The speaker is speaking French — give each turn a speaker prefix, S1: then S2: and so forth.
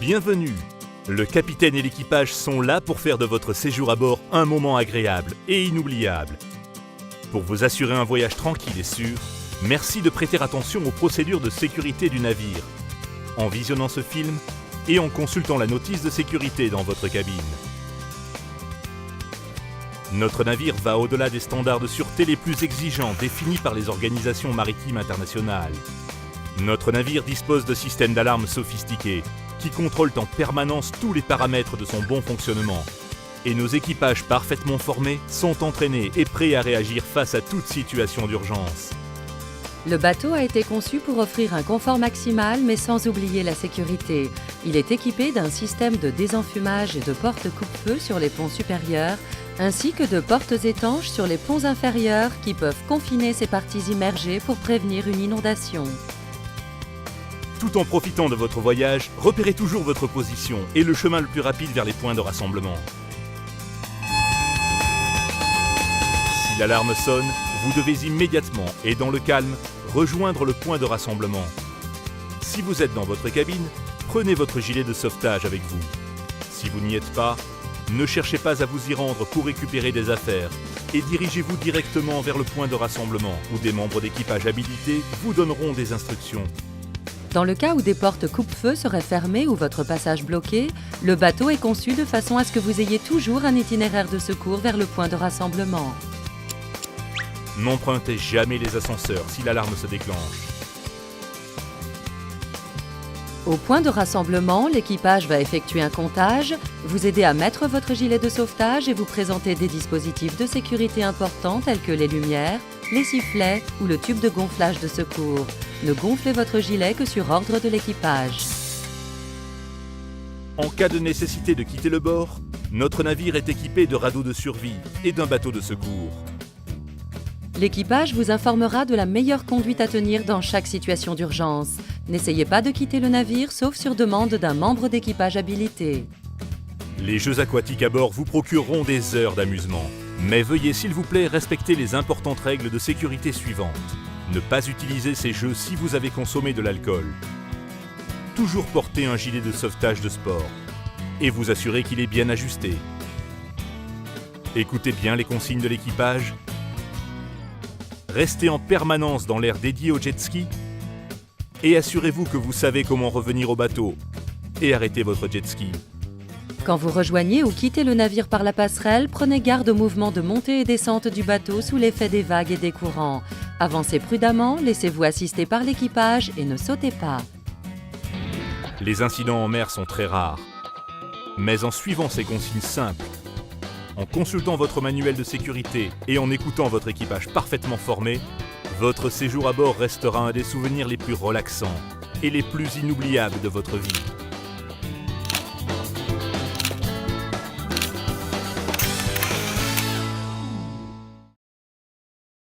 S1: Bienvenue! Le capitaine et l'équipage sont là pour faire de votre séjour à bord un moment agréable et inoubliable. Pour vous assurer un voyage tranquille et sûr, merci de prêter attention aux procédures de sécurité du navire, en visionnant ce film et en consultant la notice de sécurité dans votre cabine. Notre navire va au-delà des standards de sûreté les plus exigeants définis par les organisations maritimes internationales. Notre navire dispose de systèmes d'alarme sophistiqués qui contrôlent en permanence tous les paramètres de son bon fonctionnement. Et nos équipages parfaitement formés sont entraînés et prêts à réagir face à toute situation d'urgence.
S2: Le bateau a été conçu pour offrir un confort maximal, mais sans oublier la sécurité. Il est équipé d'un système de désenfumage et de portes coupe-feu sur les ponts supérieurs, ainsi que de portes étanches sur les ponts inférieurs qui peuvent confiner ces parties immergées pour prévenir une inondation.
S1: Tout en profitant de votre voyage, repérez toujours votre position et le chemin le plus rapide vers les points de rassemblement. Si l'alarme sonne, vous devez immédiatement et dans le calme rejoindre le point de rassemblement. Si vous êtes dans votre cabine, prenez votre gilet de sauvetage avec vous. Si vous n'y êtes pas, ne cherchez pas à vous y rendre pour récupérer des affaires et dirigez-vous directement vers le point de rassemblement où des membres d'équipage habilités vous donneront des instructions.
S2: Dans le cas où des portes coupe-feu seraient fermées ou votre passage bloqué, le bateau est conçu de façon à ce que vous ayez toujours un itinéraire de secours vers le point de rassemblement.
S1: N'empruntez jamais les ascenseurs si l'alarme se déclenche.
S2: Au point de rassemblement, l'équipage va effectuer un comptage, vous aider à mettre votre gilet de sauvetage et vous présenter des dispositifs de sécurité importants tels que les lumières, les sifflets ou le tube de gonflage de secours. Ne gonflez votre gilet que sur ordre de l'équipage.
S1: En cas de nécessité de quitter le bord, notre navire est équipé de radeaux de survie et d'un bateau de secours.
S2: L'équipage vous informera de la meilleure conduite à tenir dans chaque situation d'urgence. N'essayez pas de quitter le navire sauf sur demande d'un membre d'équipage habilité.
S1: Les jeux aquatiques à bord vous procureront des heures d'amusement. Mais veuillez s'il vous plaît respecter les importantes règles de sécurité suivantes. Ne pas utiliser ces jeux si vous avez consommé de l'alcool. Toujours porter un gilet de sauvetage de sport. Et vous assurer qu'il est bien ajusté. Écoutez bien les consignes de l'équipage. Restez en permanence dans l'aire dédié au jet ski. Et assurez-vous que vous savez comment revenir au bateau. Et arrêtez votre jet ski.
S2: Quand vous rejoignez ou quittez le navire par la passerelle, prenez garde au mouvement de montée et descente du bateau sous l'effet des vagues et des courants. Avancez prudemment, laissez-vous assister par l'équipage et ne sautez pas.
S1: Les incidents en mer sont très rares. Mais en suivant ces consignes simples, en consultant votre manuel de sécurité et en écoutant votre équipage parfaitement formé, votre séjour à bord restera un des souvenirs les plus relaxants et les plus inoubliables de votre vie.